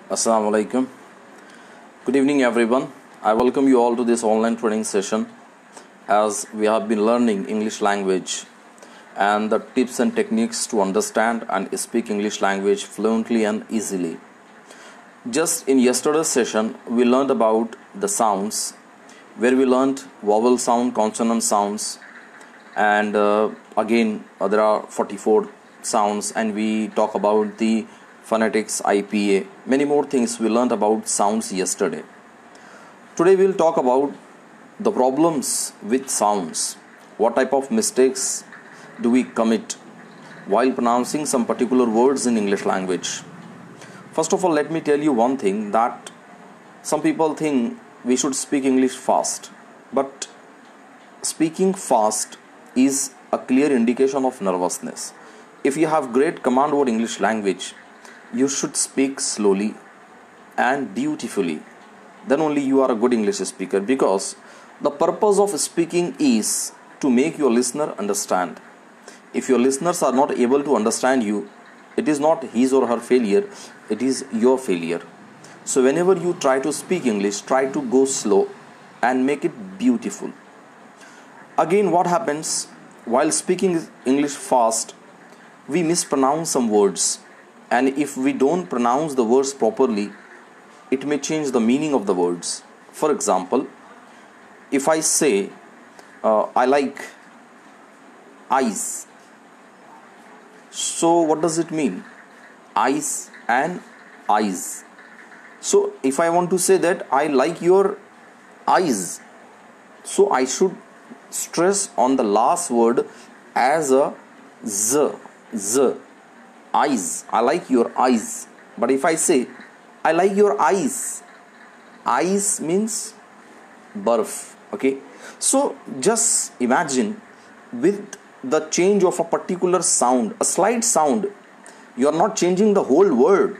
Assalamu alaikum. Good evening, everyone. I welcome you all to this online training session as we have been learning English language and the tips and techniques to understand and speak English language fluently and easily. Just in yesterday's session, we learned about the sounds, where we learned vowel sound, consonant sounds, and again there are 44 sounds, and we talk about the phonetics, IPA, many more things we learned about sounds yesterday. Today we'll talk about the problems with sounds. What type of mistakes do we commit while pronouncing some particular words in English language? First of all, let me tell you one thing, that some people think we should speak English fast, but speaking fast is a clear indication of nervousness. If you have great command over English language, you should speak slowly and beautifully. Then only you are a good English speaker, because the purpose of speaking is to make your listener understand. If your listeners are not able to understand you, it is not his or her failure, it is your failure. So whenever you try to speak English, try to go slow and make it beautiful. Again, what happens while speaking English fast, we mispronounce some words, and if we don't pronounce the words properly, it may change the meaning of the words. For example, if I say I like eyes, so what does it mean? Eyes and eyes. So if I want to say that I like your eyes, so I should stress on the last word as a z, eyes. I like your eyes. But if I say I like your eyes, eyes means barf. Okay, so just imagine, with the change of a particular sound, a slight sound, you are not changing the whole word,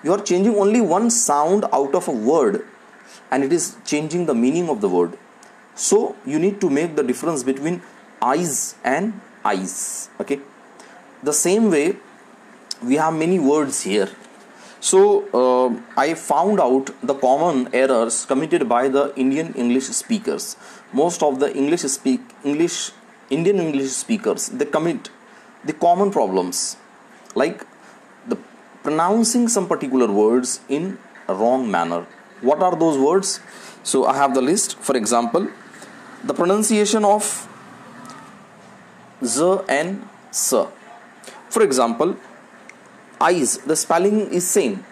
you are changing only one sound out of a word, and it is changing the meaning of the word. So you need to make the difference between eyes and eyes. Okay, the same way we have many words here. So I found out the common errors committed by the Indian English speakers. Most of the Indian English speakers, they commit the common problems, like the pronouncing some particular words in a wrong manner. What are those words? So I have the list. For example, the pronunciation of z and s. For example, eyes, the spelling is same,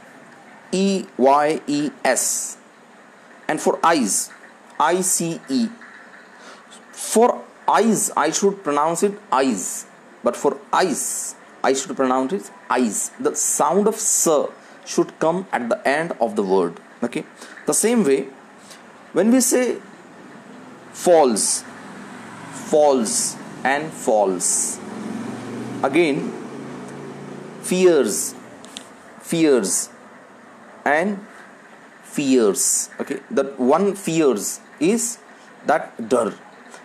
EYES, and for eyes, ICE. For eyes, I should pronounce it eyes, but for eyes, I should pronounce it eyes. The sound of s should come at the end of the word. Okay, the same way, when we say falls and falls, again fears and fears. Okay, that one fears is that dar,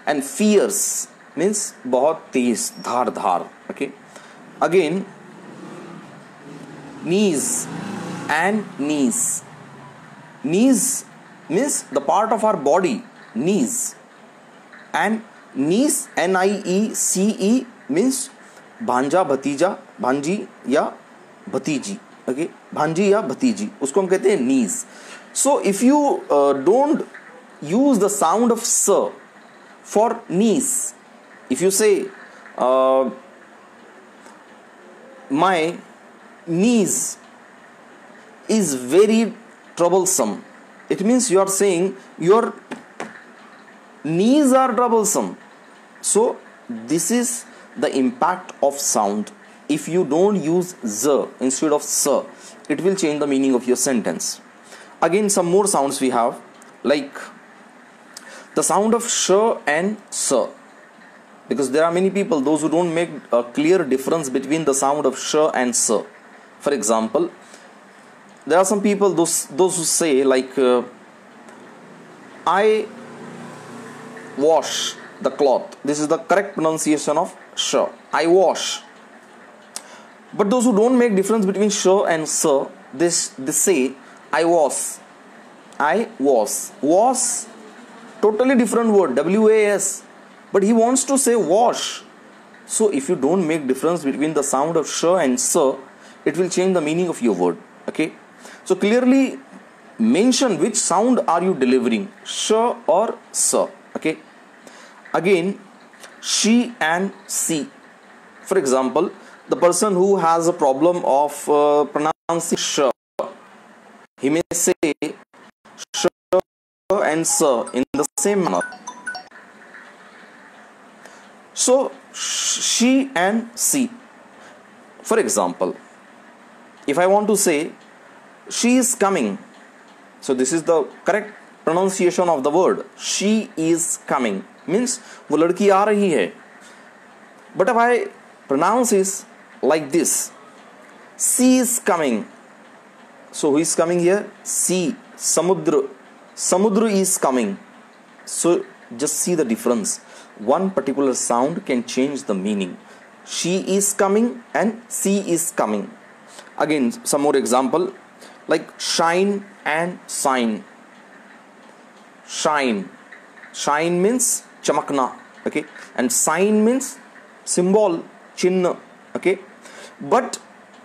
and fierce means bahut tez, dhar. Okay, again knees and knees means the part of our body, knees, and niece, NIECE, means भांजा भतीजा, भांजी या भतीजी. Okay, भांजी या भतीजी, उसको हम कहते हैं knees. So if you don't use the sound of s for niece, if you say my niece is very troublesome, it means you are saying your knees are troublesome. So this is the impact of sound. If you don't use z instead of s, it will change the meaning of your sentence. Again, some more sounds we have, like the sound of sh and s, because there are many people, those who don't make a clear difference between the sound of sh and s. For example, there are some people, those who say like I wash the cloth. This is the correct pronunciation of sh, I wash. But those who don't make difference between sh and s, they say I was. Was totally different word, was, but he wants to say wash. So if you don't make difference between the sound of sh and s, it will change the meaning of your word. Okay, so clearly mention which sound are you delivering, sh or s. Okay, again, she and she. For example, the person who has a problem of pronouncing sh, he may say sh and s in the same manner. So she and she. For example, if I want to say she is coming, so this is the correct pronunciation of the word. She is coming means वो लड़की आ रही है. But if I pronounce it like this, she is coming. So who is coming here? Sea, Samudra. Samudra is coming. So just see the difference. One particular sound can change the meaning. She is coming and she is coming. Again, some more example like shine and sign. Shine. Shine means chamakna. Okay. And sign means symbol, chinna. Okay. But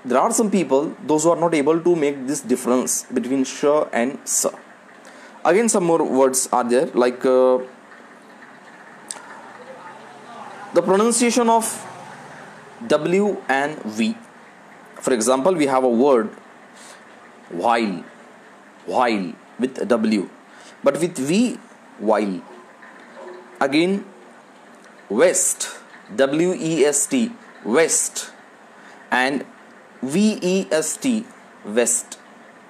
there are some people, those who are not able to make this difference between sh and sa. Again, some more words are there like the pronunciation of W and V. For example, we have a word while with W, but with V, while. Again, west, W-E-S-T, west, and V-E-S-T, west.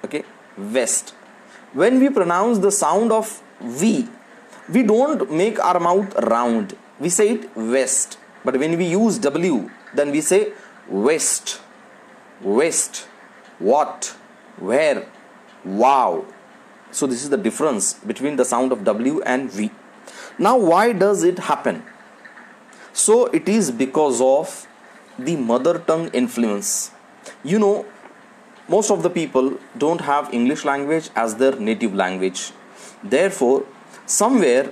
Okay, west. When we pronounce the sound of V, we don't make our mouth round. We say it west. But when we use W, then we say west. West. What? Where? Wow. So this is the difference between the sound of W and V. Now why does it happen? So it is because of the mother tongue influence. You know, most of the people don't have English language as their native language. Therefore, somewhere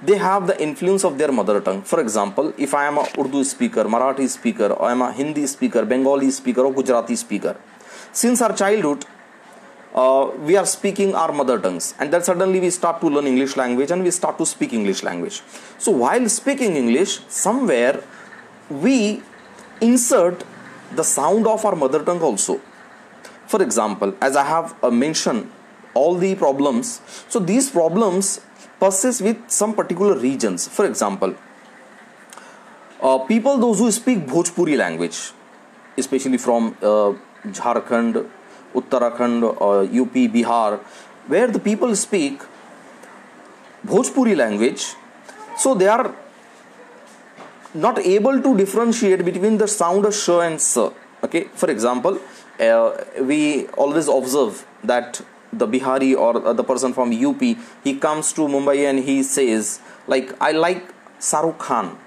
they have the influence of their mother tongue. For example, if I am a Urdu speaker, Marathi speaker, or I am a Hindi speaker, Bengali speaker, or Gujarati speaker, since our childhood, we are speaking our mother tongues, and then suddenly we start to learn English language and we start to speak English language. So while speaking English, somewhere we insert the sound of our mother tongue also. For example, as I have mentioned all the problems, so these problems persist with some particular regions. For example, people those who speak Bhojpuri language, especially from Jharkhand, Uttarakhand, UP, Bihar, where the people speak Bhojpuri language, so they are not able to differentiate between the sound of sh and s. Okay, for example, we always observe that the Bihari or the person from UP, he comes to Mumbai and he says like, I like Shahrukh Khan.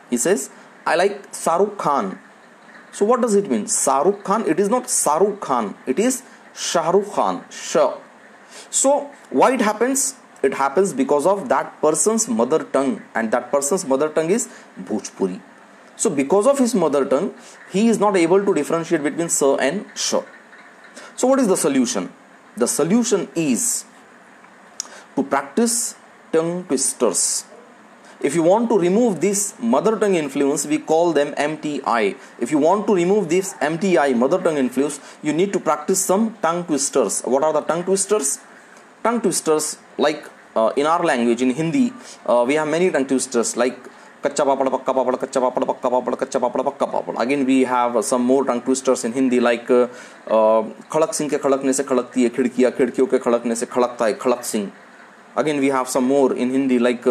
He says, I like Shahrukh Khan. So what does it mean? Shahrukh Khan, it is not Shahrukh Khan, it is Shahrukh Khan. So why it happens? It happens because of that person's mother tongue, and that person's mother tongue is Bhojpuri. So because of his mother tongue, he is not able to differentiate between sa and sh. So what is the solution? The solution is to practice tongue twisters. If you want to remove this mother tongue influence, we call them MTI. If you want to remove this MTI, mother tongue influence, you need to practice some tongue twisters. What are the tongue twisters? Tongue twisters, like in our language, in Hindi, we have many tongue twisters like Kacha papad, pakka papad, kacha papad, pakka papad, kacha papad, pakka papad. Again, we have some more tongue twisters in Hindi like खड़क सिंह के खड़कने से खड़कती है खिड़कियाँ, खिड़कियों के खड़कने से खड़कता है खड़क Singh. Again, we have some more in Hindi like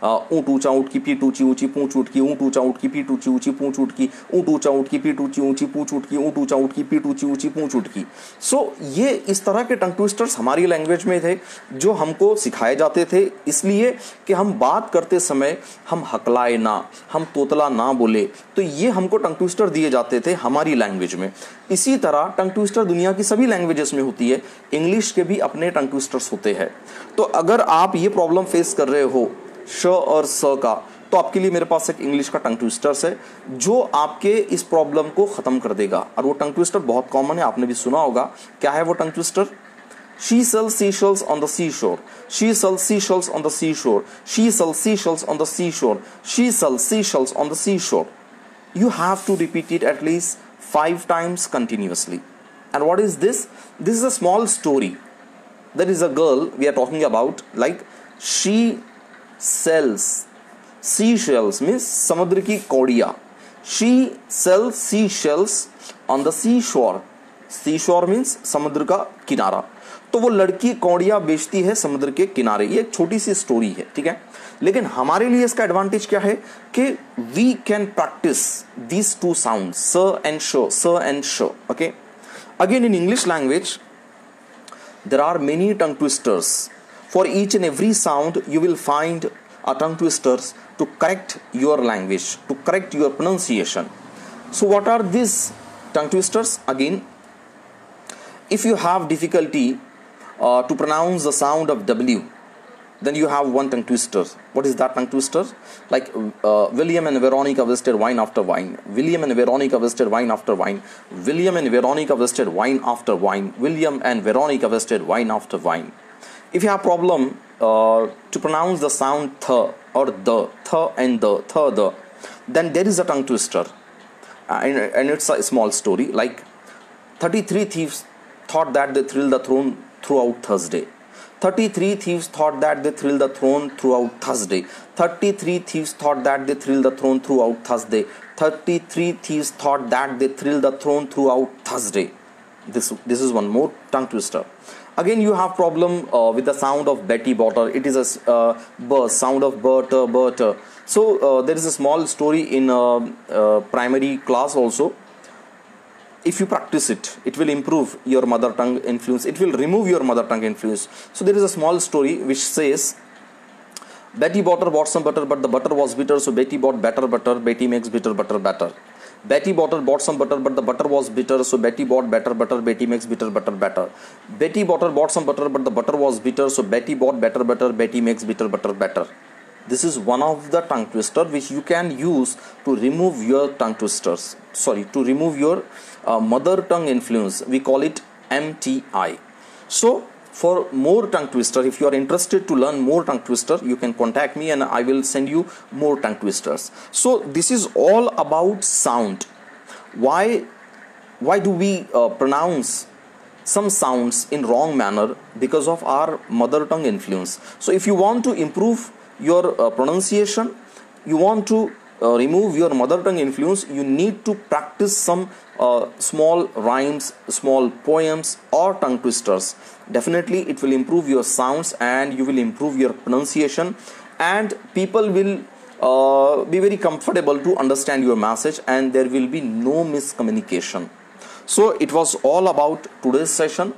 ऊँट ऊँचा ऊँट की पीठ ऊँची ऊँची पूँछ ऊँट की ऊँट ऊँचा ऊँट की पीठ ऊँची ऊँची पूँछ ऊँट की ऊँट ऊँचा ऊँट की पीठ ऊँची ऊँची पूँछ ऊँट की ऊँट ऊँचा ऊँट की पीठ ऊँची ऊँची पूँछ ऊँट की. सो ये इस तरह के टंग ट्विस्टर्स हमारी लैंग्वेज में थे जो हमको सिखाए जाते थे, इसलिए कि हम बात करते समय हम हकलाए ना, हम तोतला ना बोले. तो ये हमको टंग ट्विस्टर दिए जाते थे हमारी लैंग्वेज में. इसी तरह टंग ट्विस्टर दुनिया की सभी लैंग्वेजेस में होती है, इंग्लिश के भी अपने टंग ट्विस्टर्स होते हैं। तो अगर आप ये प्रॉब्लम फेस कर रहे हो श और स का, तो आपके लिए मेरे पास एक इंग्लिश का टंग ट्विस्टर्स है जो आपके इस प्रॉब्लम को खत्म कर देगा। और वो टंग ट्विस्टर बहुत कॉमन है, आपने भी सुना होगा। क्या है वो tongue twister? She sells seashells on the seashore. She sells seashells on the seashore. She sells seashells on the seashore. She sells seashells on the seashore. You have to repeat it at least 5 times continuously. And what is this? This is a small story. There is a girl we are talking about, like she sells seashells, means samudra ki कौड़िया. She sells seashells on the seashore. Seashore means समुद्र का किनारा। तो वो लड़की कौड़ियाँ बेचती है समुद्र के किनारे। ये एक छोटी सी स्टोरी है, ठीक है। लेकिन हमारे लिए इसका एडवांटेज क्या है कि we can practice these two sound, स एंड श, okay. Again in English language there are many tongue twisters. For each and every sound you will find a tongue twisters to correct your language, to correct your pronunciation. So what are these tongue twisters? Again, if you have difficulty to pronounce the sound of W, then you have one tongue twister. What is that tongue twister? Like William and Veronica wasted wine after wine. William and Veronica wasted wine after wine. William and Veronica wasted wine after wine. William and Veronica wasted wine after wine. If you have problem to pronounce the sound th or the, th and the, then there is a tongue twister. And it's a small story. Like 33 thieves thought that they thrilled the throne throughout Thursday. 33 thieves thought that they thrilled the throne throughout Thursday. 33 thieves thought that they thrilled the throne throughout Thursday. 33 thieves thought that they thrilled the throne throughout Thursday. This is one more tongue twister. Again, you have problem with the sound of Betty Botter. It is a sound of butter. So there is a small story in primary class also. If you practice it, it will improve your mother tongue influence. It will remove your mother tongue influence. So there is a small story which says, Betty Botter bought some butter, but the butter was bitter. So Betty bought better butter. Betty makes bitter butter better. Betty Botter bought some butter, but the butter was bitter. So Betty bought better butter. Betty makes bitter butter better. Betty Botter bought some butter, but the butter was bitter. So Betty bought better butter. Betty makes bitter butter better. This is one of the tongue twister which you can use to remove your tongue twisters. Sorry, to remove your mother tongue influence. We call it MTI. So for more tongue twister, if you are interested to learn more tongue twister, you can contact me and I will send you more tongue twisters. So this is all about sound. Why do we pronounce some sounds in wrong manner? Because of our mother tongue influence. So if you want to improve your pronunciation, you want to remove your mother tongue influence, you need to practice some small rhymes, small poems or tongue twisters. Definitely it will improve your sounds and you will improve your pronunciation, and people will be very comfortable to understand your message and there will be no miscommunication. So it was all about today's session.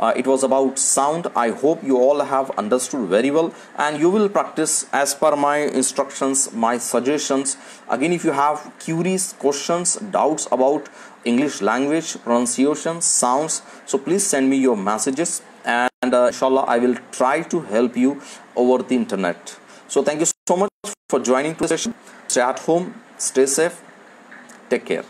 It was about sound. I hope you all have understood very well and you will practice as per my instructions, my suggestions. Again, if you have queries, questions, doubts about English language, pronunciation, sounds, so please send me your messages and inshallah I will try to help you over the internet. So thank you so much for joining today's session. Stay at home, stay safe, take care.